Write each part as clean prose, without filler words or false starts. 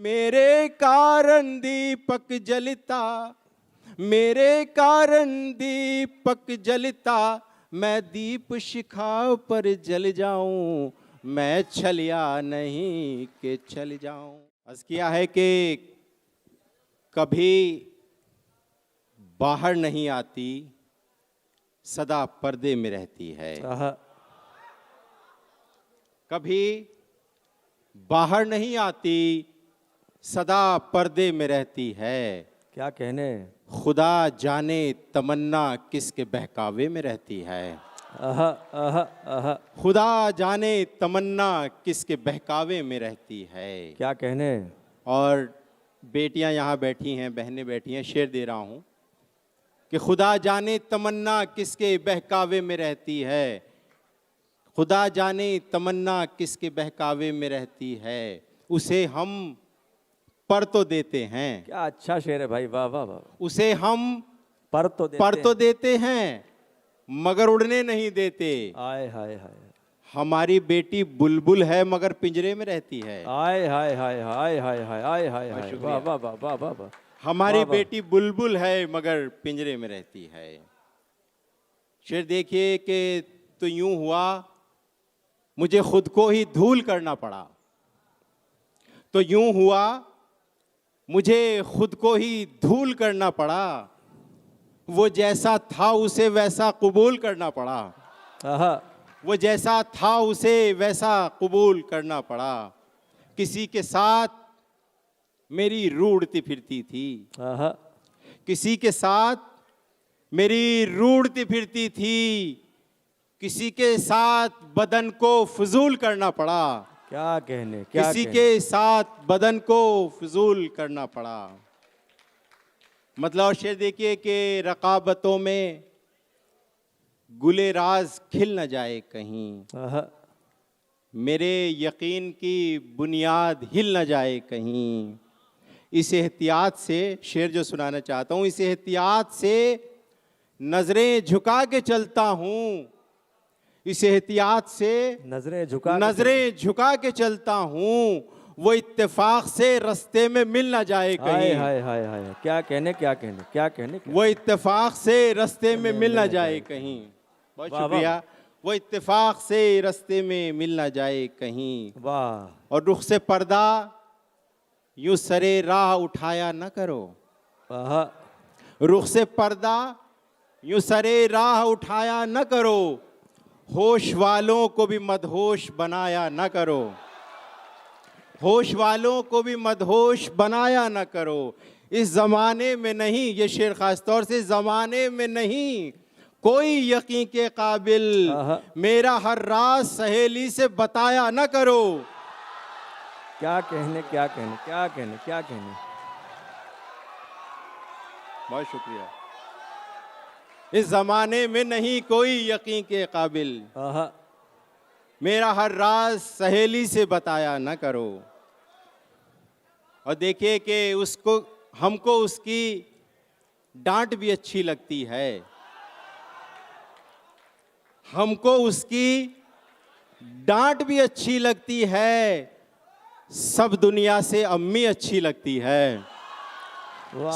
मेरे कारण दीपक जलता, मेरे कारण दीपक जलता, मैं दीप शिखा पर जल जाऊं, मैं छलिया नहीं कि चल जाऊं। अर्ज किया है कि कभी बाहर नहीं आती, सदा पर्दे में रहती है। कभी बाहर नहीं आती, सदा पर्दे में रहती है। क्या कहने, खुदा जाने तमन्ना किसके बहकावे में रहती है। खुदा जाने तमन्ना किसके बहकावे में रहती है। क्या कहने। और बेटियां यहाँ बैठी हैं, बहनें बैठी हैं, शेर दे रहा हूँ कि खुदा जाने तमन्ना किसके बहकावे में रहती है, खुदा जाने तमन्ना किसके बहकावे में रहती है, उसे हम पर तो देते हैं। क्या अच्छा शेर है भाई, वाह वाह वाह। उसे हम पर तो देते हैं मगर उड़ने नहीं देते। आय हाय हाय। हमारी बेटी बुलबुल है मगर पिंजरे में रहती है। आय हाय हाय हाय हाय हाय हाय हाय हाय, वाह वाह वाह वाह वाह वाह। हमारी बेटी बुलबुल है मगर पिंजरे में रहती है। शेर देखिए कि तो यूं हुआ मुझे खुद को ही धूल करना पड़ा, तो यूं हुआ मुझे खुद को ही धूल करना पड़ा, वो जैसा था उसे वैसा कबूल करना पड़ा। वो जैसा था उसे वैसा कबूल करना पड़ा। किसी के साथ मेरी रूढ़ती फिरती थी, किसी के साथ मेरी रूढ़ती फिरती थी, किसी के साथ बदन को फजूल करना पड़ा। क्या कहने, क्या किसी कहने। के साथ बदन को फजूल करना पड़ा। मतलब शेर देखिए कि रकाबतों में गुले राज खिल न जाए कहीं, मेरे यकीन की बुनियाद हिल न जाए कहीं। इस एहतियात से शेर जो सुनाना चाहता हूँ, इस एहतियात से नजरें झुका के चलता हूँ, इस एहतियात से नजरें झुका के चलता हूँ, वो इत्तेफाक से रास्ते में मिल ना जाए कहीं। हाय हाय हाय हाय, क्या कहने क्या कहने क्या कहने। वो इत्तेफाक से रास्ते में मिल ना जाए कहीं। बहुत शुक्रिया। वो इत्तेफाक से रास्ते में मिल ना जाए कहीं। वाह। और रुख से पर्दा यूं सरे राह उठाया न करो, रुख से पर्दा यूं सरे राह उठाया न करो, होश वालों को भी मदहोश बनाया न करो, होश वालों को भी मदहोश बनाया न करो। इस ज़माने में नहीं, ये शेर खास तौर से, ज़माने में नहीं कोई यकीन के काबिल, मेरा हर राज सहेली से बताया न करो। क्या कहने क्या कहने क्या कहने क्या कहने। बहुत शुक्रिया। इस ज़माने में नहीं कोई यकीन के काबिल, मेरा हर राज सहेली से बताया न करो। और देखिए कि उसको, हमको उसकी डांट भी अच्छी लगती है, हमको उसकी डांट भी अच्छी लगती है, सब दुनिया से अम्मी अच्छी लगती है,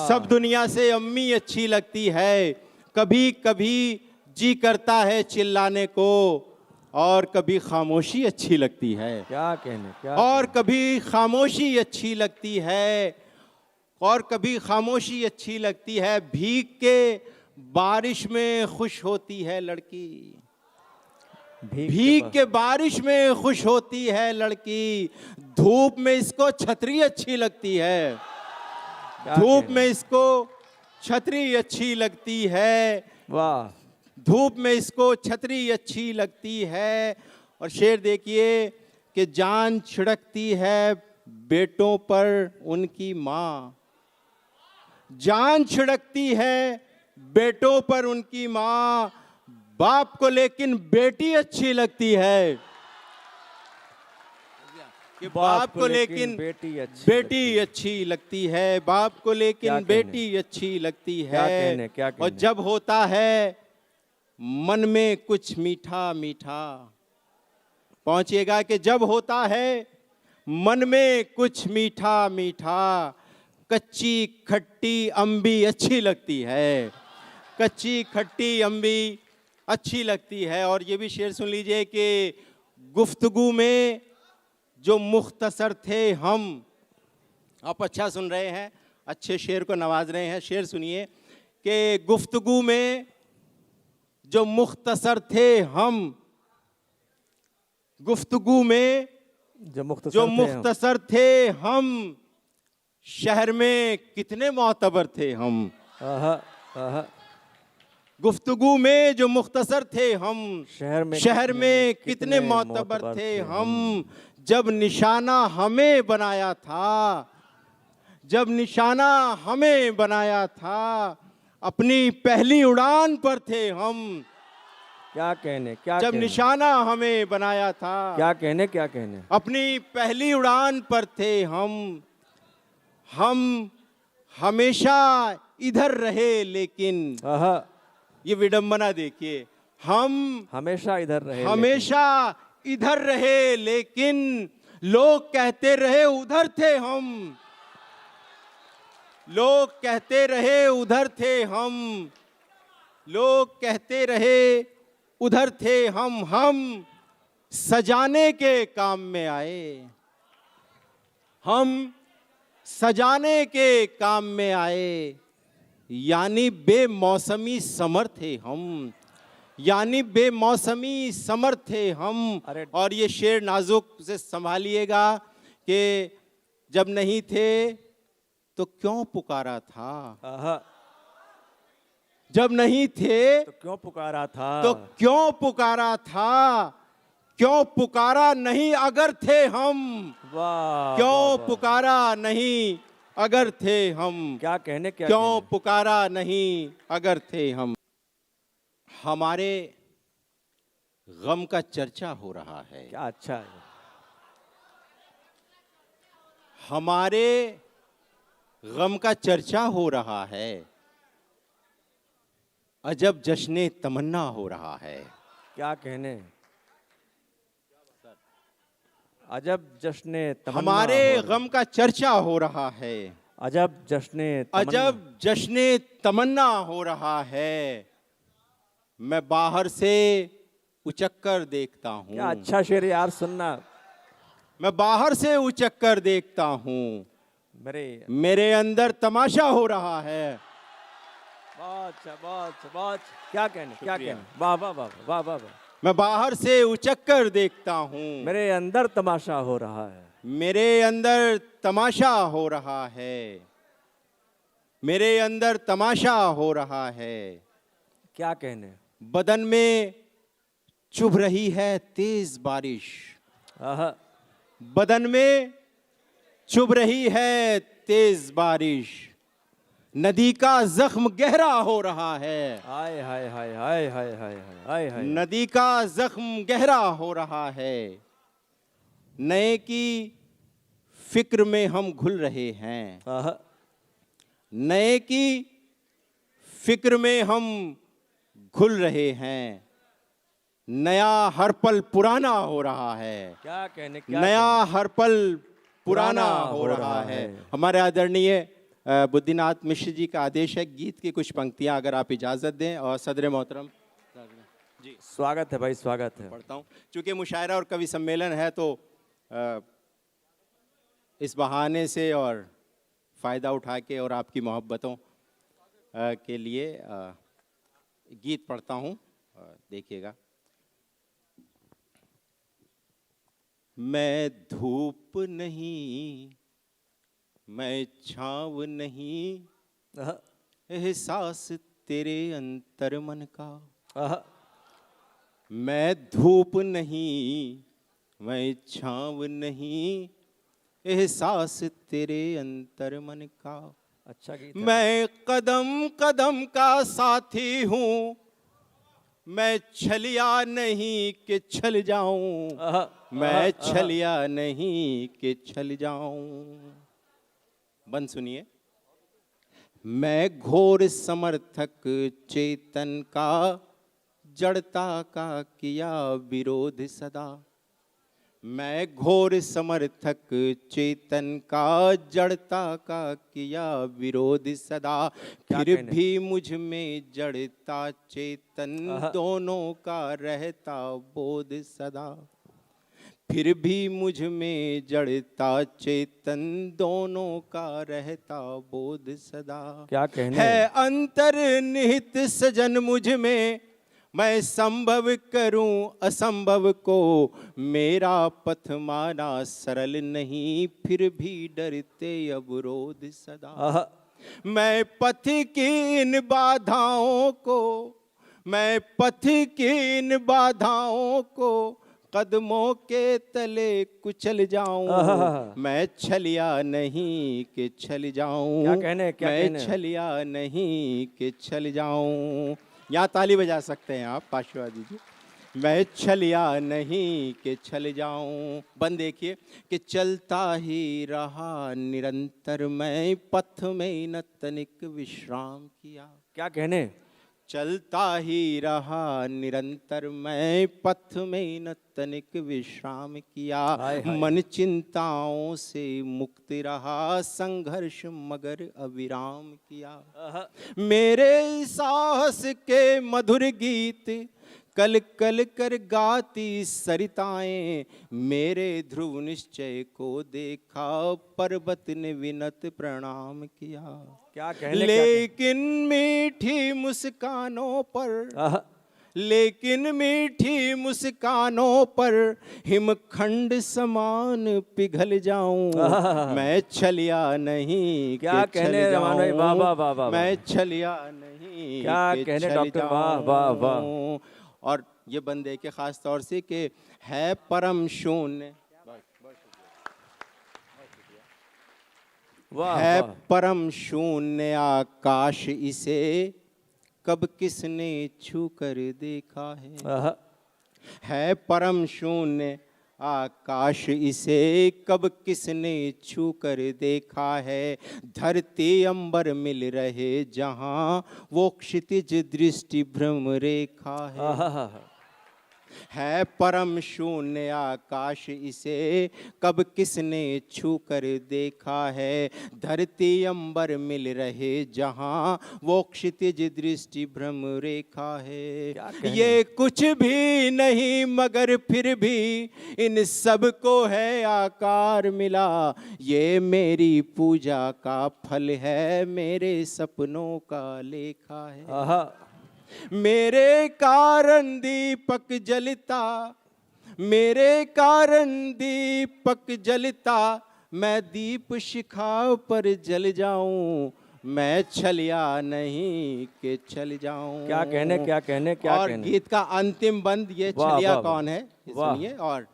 सब दुनिया से अम्मी अच्छी लगती है। कभी कभी जी करता है चिल्लाने को, और कभी खामोशी अच्छी लगती है। क्या कहने क्या और कभी खामोशी अच्छी लगती है, और कभी खामोशी अच्छी लगती है। भीग के बारिश में खुश होती है लड़की, भीग के बारिश में खुश होती है लड़की, धूप में इसको छतरी अच्छी लगती है, धूप में इसको छतरी अच्छी लगती है। वाह। धूप में इसको छतरी अच्छी लगती है। और शेर देखिए कि जान छिड़कती है बेटों पर उनकी माँ, जान छिड़कती है बेटों पर उनकी माँ, बाप को लेकिन बेटी अच्छी लगती है, कि बाप को लेकिन बेटी अच्छी लगती है, बाप को लेकिन बेटी अच्छी लगती है। और जब होता है मन में कुछ मीठा मीठा, पहुंचिएगा कि जब होता है मन में कुछ मीठा मीठा, कच्ची खट्टी अम्बी अच्छी लगती है, कच्ची खट्टी अम्बी अच्छी लगती है। और ये भी शेर सुन लीजिए कि गुफ्तगू में जो मुख्तसर थे हम, आप अच्छा सुन रहे हैं, अच्छे शेर को नवाज रहे हैं। शेर सुनिए कि गुफ्तगू में जो मुख्तसर थे हम, गुफ्तगू में जो मुख्तसर थे हम, शहर में कितने मोतबर थे हम। गुफ्तगू में जो मुख्तसर थे हम, शहर में कितने मोतबर थे हम। जब निशाना हमें बनाया था, जब निशाना हमें बनाया था, अपनी पहली उड़ान पर थे हम। क्या कहने, क्या जब कहने? निशाना हमें बनाया था, क्या कहने, क्या कहने? अपनी पहली उड़ान पर थे हम हमेशा इधर रहे लेकिन, ये विडंबना देखिए, हम हमेशा इधर रहे, हमेशा इधर रहे लेकिन लोग कहते रहे उधर थे हम, लोग कहते रहे उधर थे हम, लोग कहते रहे उधर थे हम सजाने के काम में आए, हम सजाने के काम में आए। यानी बेमौसमी समर थे हम, यानी बेमौसमी समर थे हम। और ये शेर नाजुक से संभालिएगा कि जब नहीं थे तो क्यों पुकारा था, जब नहीं थे तो क्यों पुकारा था, तो क्यों पुकारा था, क्यों पुकारा नहीं अगर थे हम, वाह, क्यों पुकारा नहीं अगर थे हम। क्या कहने, क्या क्यों कहने? पुकारा नहीं अगर थे हम। हमारे गम का चर्चा हो रहा है, क्या अच्छा है। हमारे गम का चर्चा हो रहा है, अजब जश्ने तमन्ना हो रहा है। क्या कहने, अजब जश्ने तमन्ना हमारे हो रहा। गम का चर्चा हो रहा है, अजब जश्ने तमन्ना। अजब जश्ने तमन्ना हो रहा है। मैं बाहर से उचक कर देखता हूँ, क्या अच्छा शेर यार, सुनना। मैं बाहर से उचक कर देखता हूँ, मेरे अंदर तमाशा हो रहा है। बहुत अच्छा, बहुत अच्छा, बहुत अच्छा। क्या कहने, क्या कहने, वाह वाह वाह वाह वाह वाह। मैं बाहर से उचक कर देखता हूँ, मेरे अंदर तमाशा हो रहा है, मेरे अंदर तमाशा हो रहा है, मेरे अंदर तमाशा हो रहा है। क्या कहने, बदन में चुभ रही है तेज बारिश, बदन में चुभ रही है तेज बारिश, नदी का जख्म गहरा हो रहा है। हाय हाय हाय हाय हाय हाय हाय हाय। नदी का जख्म गहरा हो रहा है। नए की फिक्र में हम घुल रहे हैं, नए की फिक्र में हम घुल रहे हैं। नया हर पल पुराना हो रहा है, क्या कहने, क्या नया कहने? हर पल पुराना हो रहा है। हमारे आदरणीय बुद्धिनाथ मिश्र जी का आदेश है, गीत की कुछ पंक्तियां अगर आप इजाज़त दें। और सदर मोहतरम जी, स्वागत है भाई, स्वागत है। पढ़ता हूँ, चूँकि मुशायरा और कवि सम्मेलन है तो इस बहाने से और फ़ायदा उठा के और आपकी मोहब्बतों के लिए गीत पढ़ता हूँ, देखिएगा। मैं धूप नहीं, मैं छाँव नहीं, एहसास तेरे अंतर मन का। मैं धूप नहीं, मैं छाँव नहीं, एहसास तेरे अंतर मन का। अच्छा गीत। मैं कदम कदम का साथी हूँ, मैं छलिया नहीं कि छल जाऊं, मैं छलिया नहीं कि छल जाऊं। बंद सुनिए। मैं घोर समर्थक चेतन का, जड़ता का किया विरोध सदा। मैं घोर समर्थक चेतन का जड़ता का किया विरोध सदा, क्या फिर कहने? भी मुझ में जड़ता चेतन आहा। दोनों का रहता बोध सदा, फिर भी मुझ में जड़ता चेतन दोनों का रहता बोध सदा। क्या कहने? है अंतर्निहित सजन मुझ में, मैं संभव करूं असंभव को, मेरा पथ माना सरल नहीं, फिर भी डरते अवरोध सदा। आहा। मैं पथ की इन बाधाओं को, मैं पथ की इन बाधाओं को कदमों के तले कुचल जाऊं, आहा। मैं छलिया नहीं कि छल जाऊं, क्या कहने? क्या मैं कहने? छलिया नहीं कि छल जाऊं। यहाँ ताली बजा सकते हैं आप, आशीर्वाद दीजिए। मैं छलिया नहीं कि छल जाऊं। बंद देखिए कि चलता ही रहा निरंतर मैं, पथ में न तनिक विश्राम किया। क्या कहने? चलता ही रहा निरंतर मैं, पथ में न तनिक विश्राम किया। हाय हाय। मन चिंताओं से मुक्त रहा, संघर्ष मगर अविराम किया। आहा। मेरे साहस के मधुर गीत कल कल कर गाती सरिताएं, मेरे ध्रुव निश्चय को देखा, पर्वत ने विनत प्रणाम किया। क्या कहने? लेकिन मीठी मुस्कानों पर, आहा। लेकिन मीठी मुस्कानों पर हिमखंड समान पिघल जाऊं, आहा। मैं छलिया नहीं क्या कि कहने छल रमान भाई, वाह, वाह, वाह, वाह, जाऊं, वाह। मैं छलिया नहीं क्या कि कहने छल डॉक्टर, वाह, वाह, वाह। जाऊं। और ये बंदे के खास तौर से कि है परम शून्य, वाह है वाह। परम शून्य आकाश, इसे कब किसने छू कर देखा है। आहा। है परम शून्य आकाश, इसे कब किसने छू कर देखा है। धरती अंबर मिल रहे जहां, वो क्षितिज दृष्टि भ्रम रेखा है। आहा। है परम शून्य आकाश, इसे कब किसने छू कर देखा है। धरती अंबर मिल रहे जहां, वो क्षितिज दृष्टि भ्रम रेखा है। क्या कहने? ये कुछ भी नहीं मगर फिर भी इन सब को है आकार मिला, ये मेरी पूजा का फल है, मेरे सपनों का लेखा है। आहा। मेरे कारण दीपक जलता, मेरे कारण दीपक जलता, मैं दीप शिखा पर जल जाऊं, मैं छलिया नहीं कि छल जाऊं। क्या कहने? क्या कहने? क्या और कहने? गीत का अंतिम बंद, ये वाह, छलिया वाह, कौन है वाह। सुनिए, और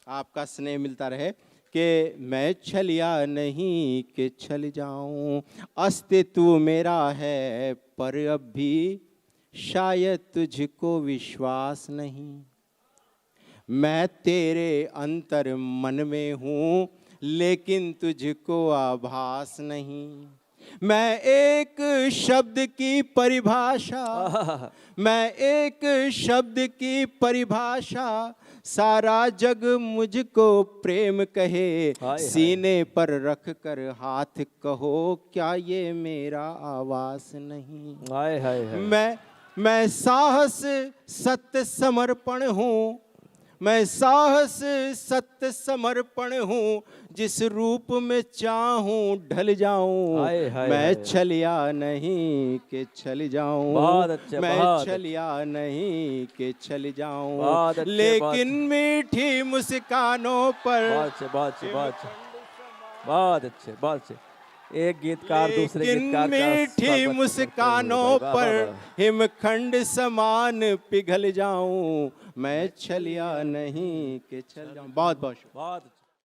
आपका स्नेह मिलता रहे कि मैं छलिया नहीं कि छल जाऊं। अस्तित्व मेरा है पर अब भी शायद तुझको विश्वास नहीं, मैं तेरे अंतर मन में हूँ लेकिन तुझको आभास नहीं। मैं एक शब्द की परिभाषा, आहा। मैं एक शब्द की परिभाषा, सारा जग मुझको प्रेम कहे। हाय। सीने पर रख कर हाथ कहो, क्या ये मेरा आवास नहीं। हाय हाय हाय। मैं साहस सत्य समर्पण हूँ, मैं साहस सत्य समर्पण हूँ, जिस रूप में चाहूँ ढल जाऊं। हाय, हाय, मैं हाय। छलिया नहीं कि छल जाऊं, बहुत अच्छे, मैं बहुत छलिया नहीं कि छल जाऊं। बहुत अच्छे, लेकिन मीठी मुस्कानों पर, बहुत अच्छे, बहुत अच्छे, बहुत अच्छे, बहुत अच्छे, बहुत अच्छे। एक गीतकार दूसरे लेकिन गीतकार का मीठी स्वागत करते हैं। मुस्कानों वाह, वाह, पर वाह। हिमखंड समान पिघल जाऊं, मैं छलिया नहीं कि छल जाऊं। बहुत बहुत शुक्रिया। बहुत अच्छे।